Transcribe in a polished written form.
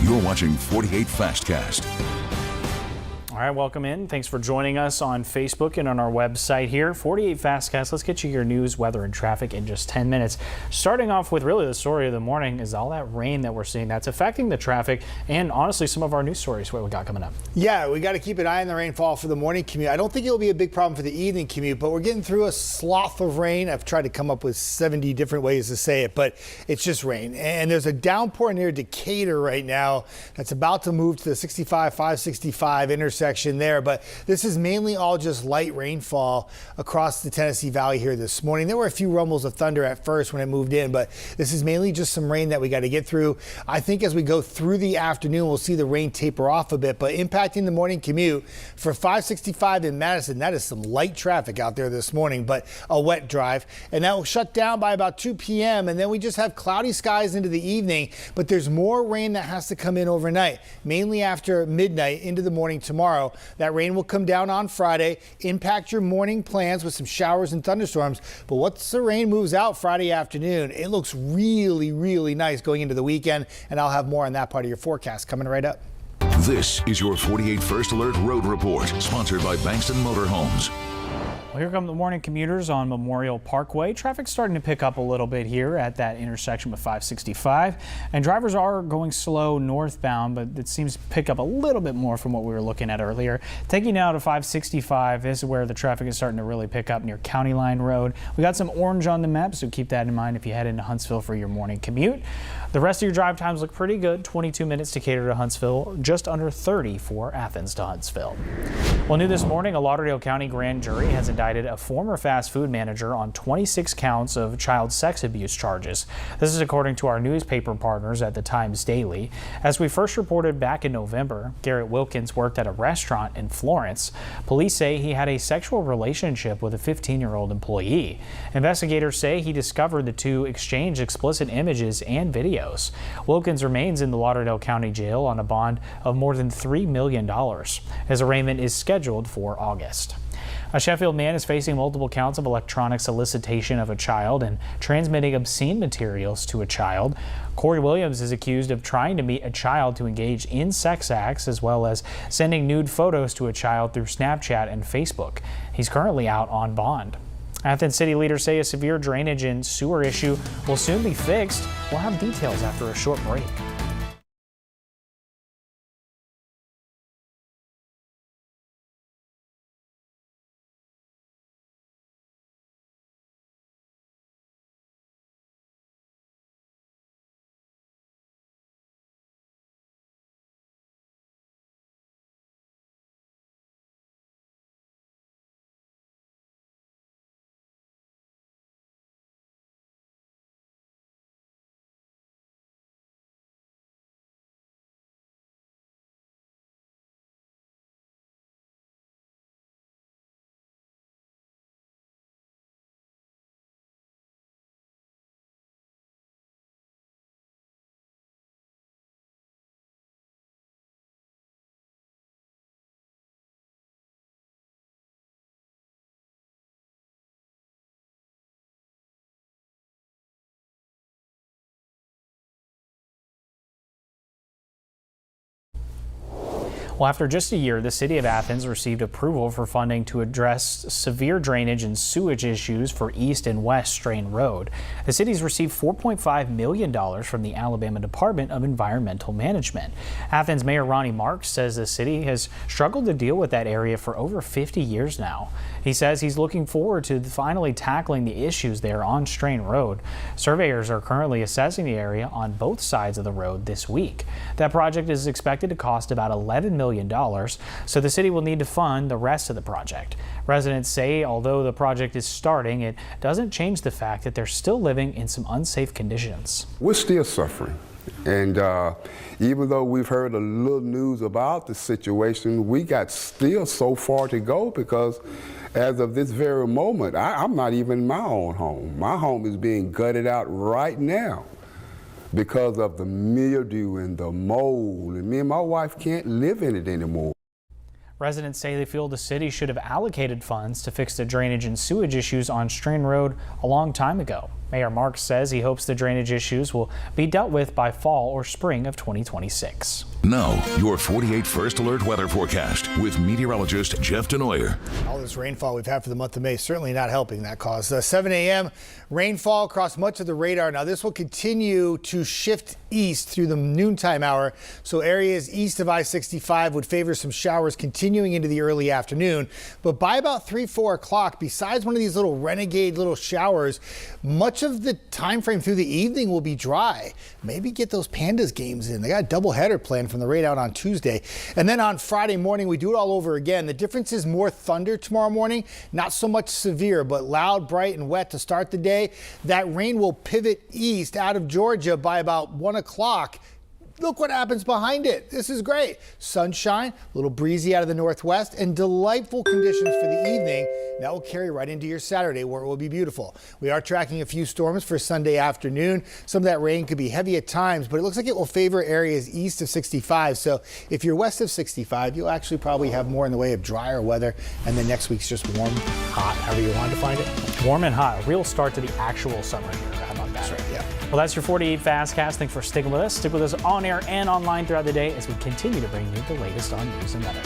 You're watching 48 Fastcast. All right, welcome in. Thanks for joining us on Facebook and on our website here. 48 Fastcast. Let's get you your news, weather, and traffic in just 10 minutes. Starting off with really the story of the morning is all that rain that we're seeing that's affecting the traffic and honestly some of our news stories. What we got coming up? Yeah, we got to keep an eye on the rainfall for the morning commute. I don't think it'll be a big problem for the evening commute, but we're getting through a slough of rain. I've tried to come up with 70 different ways to say it, but it's just rain. And there's a downpour near Decatur right now that's about to move to the 565 intersection there, but this is mainly all just light rainfall across the Tennessee Valley here this morning. There were a few rumbles of thunder at first when it moved in, but this is mainly just some rain that we got to get through. I think as we go through the afternoon, we'll see the rain taper off a bit, but impacting the morning commute for 565 in Madison, that is some light traffic out there this morning, but a wet drive, and that will shut down by about 2 p.m. and then we just have cloudy skies into the evening, but there's more rain that has to come in overnight, mainly after midnight into the morning tomorrow. That rain will come down on Friday, impact your morning plans with some showers and thunderstorms. But once the rain moves out Friday afternoon, it looks really, really nice going into the weekend. And I'll have more on that part of your forecast coming right up. This is your 48 First Alert Road Report, sponsored by Bankston Motorhomes. Well, here come the morning commuters on Memorial Parkway. Traffic's starting to pick up a little bit here at that intersection with 565. And drivers are going slow northbound, but it seems to pick up a little bit more from what we were looking at earlier. Taking you now to 565, this is where the traffic is starting to really pick up near County Line Road. We got some orange on the map, so keep that in mind if you head into Huntsville for your morning commute. The rest of your drive times look pretty good. 22 minutes to Decatur to Huntsville, just under 30 for Athens to Huntsville. Well, new this morning, a Lauderdale County grand jury has indicted a former fast food manager on 26 counts of child sex abuse charges. This is according to our newspaper partners at the Times Daily. As we first reported back in November, Garrett Wilkins worked at a restaurant in Florence. Police say he had a sexual relationship with a 15-year-old employee. Investigators say he discovered the two exchanged explicit images and videos. Wilkins remains in the Lauderdale County Jail on a bond of more than $3 million. His arraignment is scheduled for August. A Sheffield man is facing multiple counts of electronic solicitation of a child and transmitting obscene materials to a child. Corey Williams is accused of trying to meet a child to engage in sex acts, as well as sending nude photos to a child through Snapchat and Facebook. He's currently out on bond. Athens city leaders say a severe drainage and sewer issue will soon be fixed. We'll have details after a short break. Well, after just a year, the city of Athens received approval for funding to address severe drainage and sewage issues for East and West Strain Road. The city's received $4.5 million from the Alabama Department of Environmental Management. Athens Mayor Ronnie Marks says the city has struggled to deal with that area for over 50 years now. He says he's looking forward to finally tackling the issues there on Strain Road. Surveyors are currently assessing the area on both sides of the road this week. That project is expected to cost about $11 million, so the city will need to fund the rest of the project. Residents say although the project is starting, it doesn't change the fact that they're still living in some unsafe conditions. We're still suffering. And even though we've heard a little news about the situation, we got still so far to go because as of this very moment, I'm not even in my own home. My home is being gutted out right now because of the mildew and the mold, and me and my wife can't live in it anymore. Residents say they feel the city should have allocated funds to fix the drainage and sewage issues on Strain Road a long time ago. Mayor Marks says he hopes the drainage issues will be dealt with by fall or spring of 2026. Now, your 48 First Alert weather forecast with meteorologist Jeff DeNoyer. All this rainfall we've had for the month of May certainly not helping that cause. 7 a.m. rainfall across much of the radar. Now this will continue to shift east through the noontime hour. So areas east of I-65 would favor some showers continuing into the early afternoon. But by about 3-4 o'clock, besides one of these little renegade little showers, much of the time frame through the evening will be dry. Maybe get those Pandas games in. They got a doubleheader planned from the rain out on Tuesday. And then on Friday morning, we do it all over again. The difference is more thunder tomorrow morning, not so much severe, but loud, bright, and wet to start the day. That rain will pivot east out of Georgia by about 1 o'clock. Look what happens behind it. This is great. Sunshine, a little breezy out of the northwest, and delightful conditions for the evening. That will carry right into your Saturday, where it will be beautiful. We are tracking a few storms for Sunday afternoon. Some of that rain could be heavy at times, but it looks like it will favor areas east of 65. So if you're west of 65, you'll actually probably have more in the way of drier weather. And then next week's just warm, hot, however you want to find it. Warm and hot, a real start to the actual summer here. How about that? That's right, yeah. Well, that's your 48 Fastcast. Thanks for sticking with us. Stick with us on air and online throughout the day as we continue to bring you the latest on news and weather.